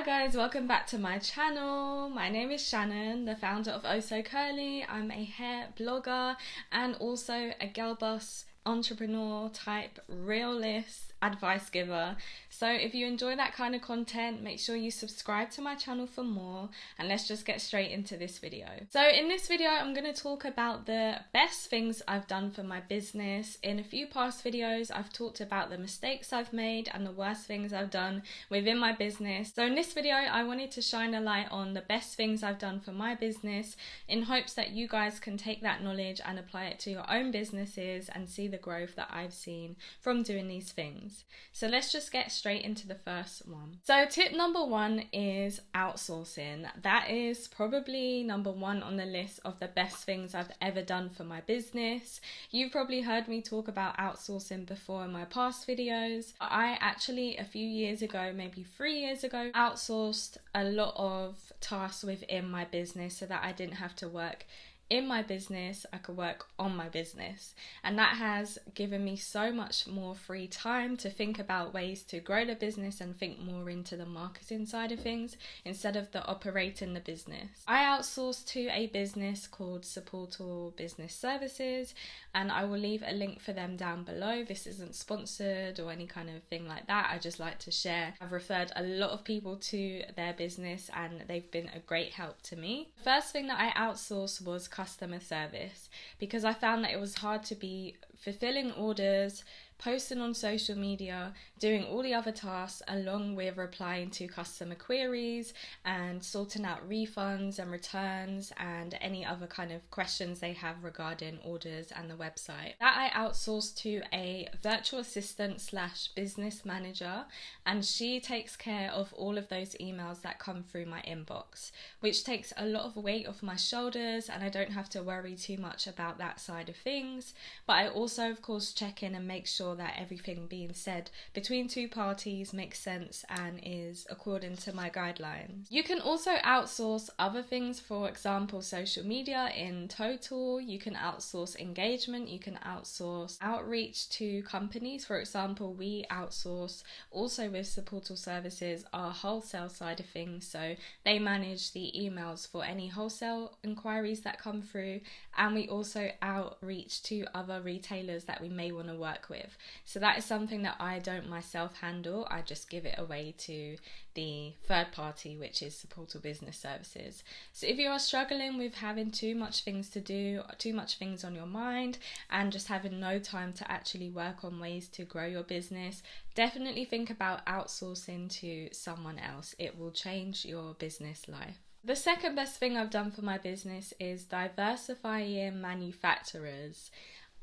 Hi guys, welcome back to my channel. My name is Shannon, the founder of Oso Curly. I'm a hair blogger and also a girl boss, entrepreneur type, realist advice giver. So if you enjoy that kind of content, make sure you subscribe to my channel for more, and let's just get straight into this video. So in this video, I'm going to talk about the best things I've done for my business. In a few past videos, I've talked about the mistakes I've made and the worst things I've done within my business. So in this video, I wanted to shine a light on the best things I've done for my business in hopes that you guys can take that knowledge and apply it to your own businesses and see the growth that I've seen from doing these things. So let's just get straight into the first one. So tip number one is outsourcing. That is probably number one on the list of the best things I've ever done for my business. You've probably heard me talk about outsourcing before in my past videos. I actually, a few years ago, maybe 3 years ago, outsourced a lot of tasks within my business so that I didn't have to work in my business, I could work on my business. And that has given me so much more free time to think about ways to grow the business and think more into the marketing side of things instead of the operating the business. I outsourced to a business called SHOPIFY Business Services, and I will leave a link for them down below. This isn't sponsored or any kind of thing like that. I just like to share. I've referred a lot of people to their business and they've been a great help to me. The first thing that I outsourced was customer service, because I found that it was hard to be fulfilling orders, posting on social media, doing all the other tasks along with replying to customer queries and sorting out refunds and returns and any other kind of questions they have regarding orders and the website. That I outsourced to a virtual assistant / business manager, and she takes care of all of those emails that come through my inbox, which takes a lot of weight off my shoulders and I don't have to worry too much about that side of things. But I also, of course, check in and make sure that everything being said between two parties makes sense and is according to my guidelines. You can also outsource other things, for example, social media in total. You can outsource engagement, you can outsource outreach to companies. For example, we outsource also with SHOPIFY Services our wholesale side of things, so they manage the emails for any wholesale inquiries that come through, and we also outreach to other retailers that we may want to work with. So that is something that I don't myself handle. I just give it away to the third party, which is SHOPIFY Business Services. So if you are struggling with having too much things to do, too much things on your mind, and just having no time to actually work on ways to grow your business, definitely think about outsourcing to someone else. It will change your business life. The second best thing I've done for my business is diversifying manufacturers.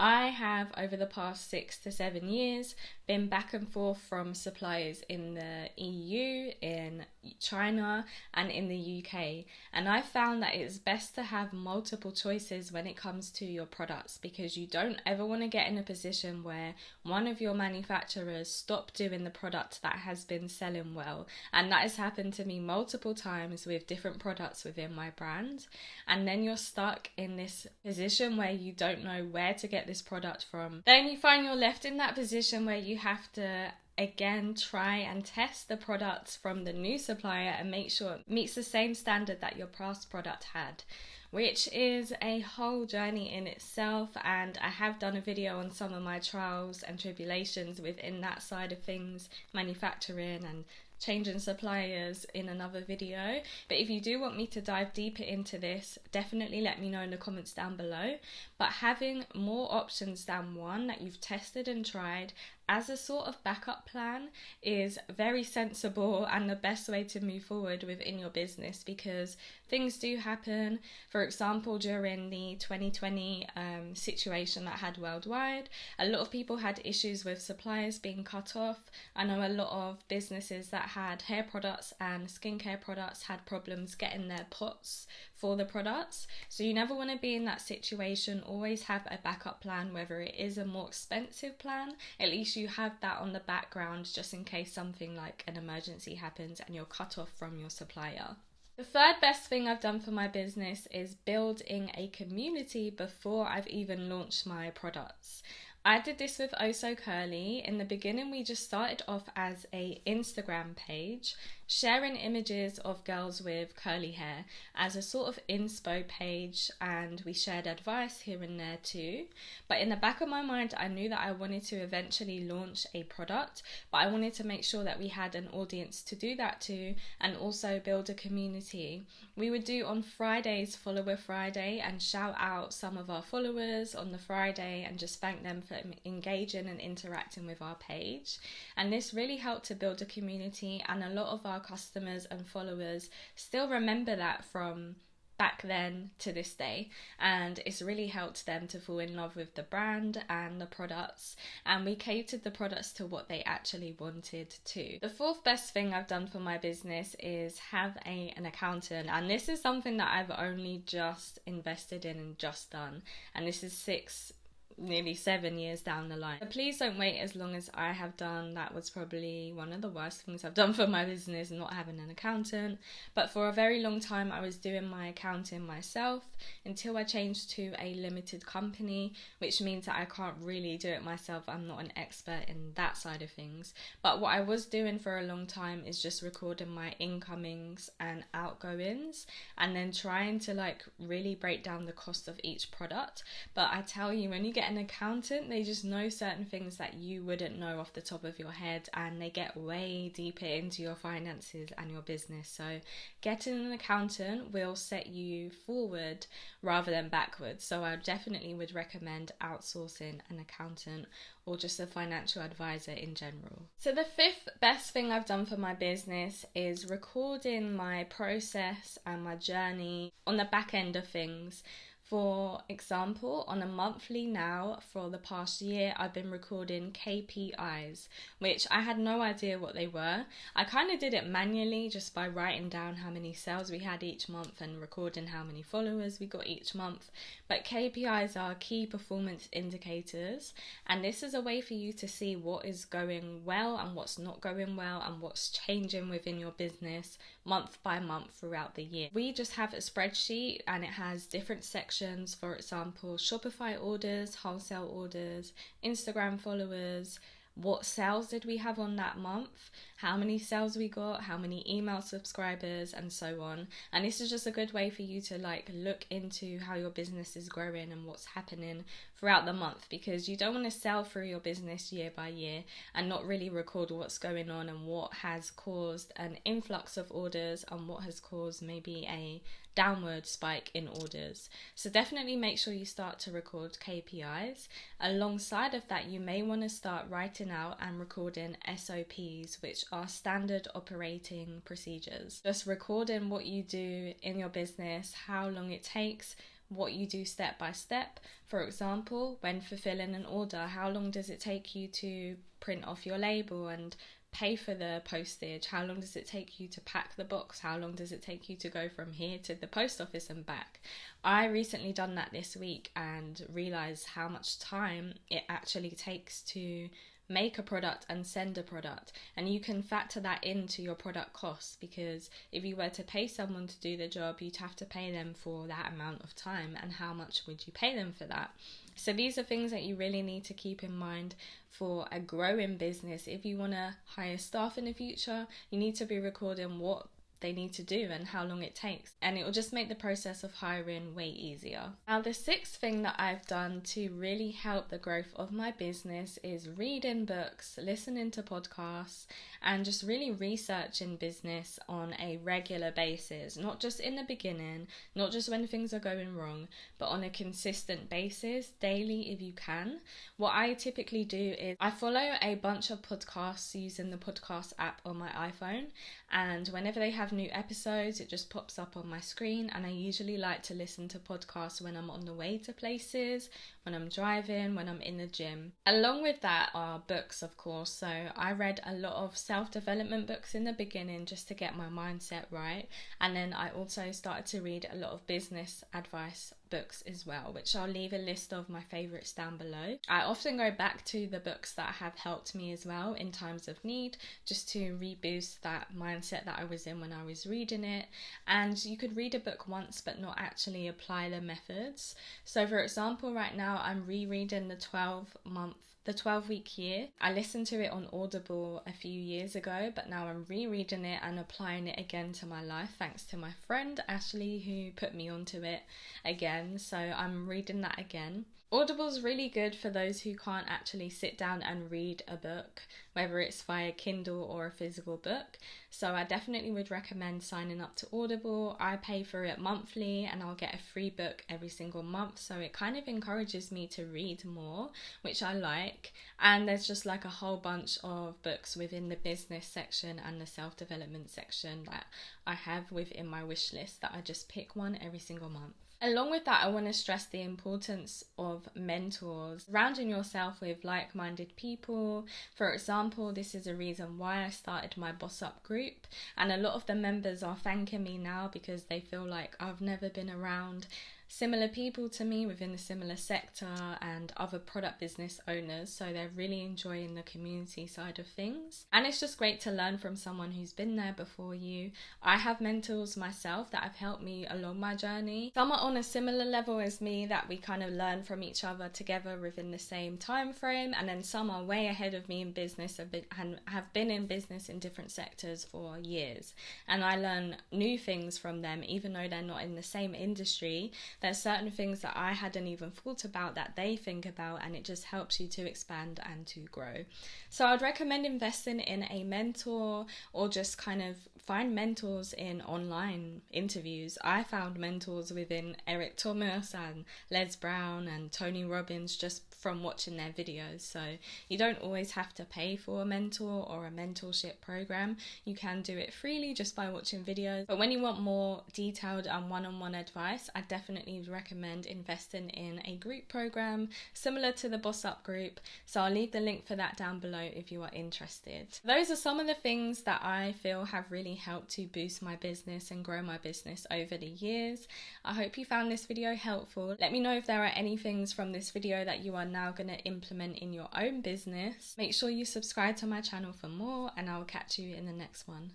I have, over the past 6 to 7 years, been back and forth from suppliers in the EU, in China, and in the UK. And I found that it's best to have multiple choices when it comes to your products, because you don't ever want to get in a position where one of your manufacturers stop doing the product that has been selling well. And that has happened to me multiple times with different products within my brand. And then you're stuck in this position where you don't know where to get this product from. Then you find you're left in that position where you have to again try and test the products from the new supplier and make sure it meets the same standard that your past product had, which is a whole journey in itself. And I have done a video on some of my trials and tribulations within that side of things, manufacturing and changing suppliers, in another video. But if you do want me to dive deeper into this, definitely let me know in the comments down below. But having more options than one that you've tested and tried as a sort of backup plan is very sensible and the best way to move forward within your business, because things do happen. For example, during the 2020 situation that had worldwide, a lot of people had issues with suppliers being cut off. I know a lot of businesses that had hair products and skincare products had problems getting their pots for the products. So you never want to be in that situation. Always have a backup plan, whether it is a more expensive plan, at least you have that on the background just in case something like an emergency happens and you're cut off from your supplier. The third best thing I've done for my business is building a community before I've even launched my products. I did this with Oso Curly. In the beginning, we just started off as a Instagram page. sharing images of girls with curly hair as a sort of inspo page, and we shared advice here and there too. But in the back of my mind, I knew that I wanted to eventually launch a product, but I wanted to make sure that we had an audience to do that to, and also build a community. We would do on Fridays Follower Friday and shout out some of our followers on the Friday and just thank them for engaging and interacting with our page. And this really helped to build a community, and a lot of our customers and followers still remember that from back then to this day, and it's really helped them to fall in love with the brand and the products, and we catered the products to what they actually wanted too. The fourth best thing I've done for my business is have an accountant, and this is something that I've only just invested in and just done, and this is nearly 7 years down the line. But please don't wait as long as I have done. That was probably one of the worst things I've done for my business, not having an accountant. But for a very long time I was doing my accounting myself until I changed to a limited company, which means that I can't really do it myself. I'm not an expert in that side of things. But what I was doing for a long time is just recording my incomings and outgoings, and then trying to really break down the cost of each product. But I tell you, when you get an accountant, they just know certain things that you wouldn't know off the top of your head, and they get way deeper into your finances and your business. So getting an accountant will set you forward rather than backwards. So I definitely would recommend outsourcing an accountant or just a financial advisor in general. So the fifth best thing I've done for my business is recording my process and my journey on the back end of things. For example, on a monthly now for the past year, I've been recording KPIs, which I had no idea what they were. I kind of did it manually just by writing down how many sales we had each month and recording how many followers we got each month. But KPIs are key performance indicators, and this is a way for you to see what is going well and what's not going well and what's changing within your business month by month throughout the year. We just have a spreadsheet, and it has different sections. For example, Shopify orders, wholesale orders, Instagram followers, what sales did we have on that month, how many sales we got, how many email subscribers, and so on. And this is just a good way for you to look into how your business is growing and what's happening throughout the month, because you don't want to sell through your business year by year and not really record what's going on and what has caused an influx of orders and what has caused maybe a downward spike in orders. So definitely make sure you start to record KPIs. Alongside of that, you may want to start writing out and recording SOPs, which are standard operating procedures. Just recording what you do in your business, how long it takes, what you do step by step. For example, when fulfilling an order, how long does it take you to print off your label and pay for the postage? How long does it take you to pack the box? How long does it take you to go from here to the post office and back? I recently done that this week and realised how much time it actually takes to make a product and send a product, and you can factor that into your product costs, because if you were to pay someone to do the job, you'd have to pay them for that amount of time, and how much would you pay them for that? So these are things that you really need to keep in mind for a growing business. If you want to hire staff in the future, you need to be recording what they need to do and how long it takes, and it will just make the process of hiring way easier. Now, the sixth thing that I've done to really help the growth of my business is reading books, listening to podcasts, and just really researching business on a regular basis, not just in the beginning, not just when things are going wrong, but on a consistent basis, daily if you can. What I typically do is I follow a bunch of podcasts using the podcast app on my iPhone, and whenever they have new episodes, it just pops up on my screen, and I usually like to listen to podcasts when I'm on the way to places, when I'm driving, when I'm in the gym. Along with that are books, of course. So I read a lot of self-development books in the beginning just to get my mindset right, and then I also started to read a lot of business advice books as well, which I'll leave a list of my favourites down below. I often go back to the books that have helped me as well in times of need, just to reboost that mindset that I was in when I was reading it. And you could read a book once but not actually apply the methods. So for example, right now I'm rereading the The 12-Week Year. I listened to it on Audible a few years ago, but now I'm rereading it and applying it again to my life thanks to my friend Ashley, who put me onto it again. So I'm reading that again. Audible's really good for those who can't actually sit down and read a book, whether it's via Kindle or a physical book. So I definitely would recommend signing up to Audible. I pay for it monthly and I'll get a free book every single month. So it kind of encourages me to read more, which I like. And there's just like a whole bunch of books within the business section and the self-development section that I have within my wish list that I just pick one every single month. Along with that, I want to stress the importance of mentors, surrounding yourself with like-minded people. For example, this is a reason why I started my Boss Up group, and a lot of the members are thanking me now because they feel like I've never been around similar people to me within the similar sector and other product business owners, so they're really enjoying the community side of things. And it's just great to learn from someone who's been there before you. I have mentors myself that have helped me along my journey. Some are on a similar level as me that we kind of learn from each other together within the same time frame, and then some are way ahead of me in business and have been in business in different sectors for years, and I learn new things from them even though they're not in the same industry. There's certain things that I hadn't even thought about that they think about, and it just helps you to expand and to grow. So I'd recommend investing in a mentor, or just kind of find mentors in online interviews. I found mentors within Eric Thomas and Les Brown and Tony Robbins just from watching their videos. So you don't always have to pay for a mentor or a mentorship program. You can do it freely just by watching videos. But when you want more detailed and one-on-one advice, I definitely recommend investing in a group program similar to the Boss Up group. So I'll leave the link for that down below if you are interested. Those are some of the things that I feel have really helped to boost my business and grow my business over the years. I hope you found this video helpful. Let me know if there are any things from this video that you are now going to implement in your own business. Make sure you subscribe to my channel for more, and I'll catch you in the next one.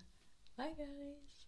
Bye guys.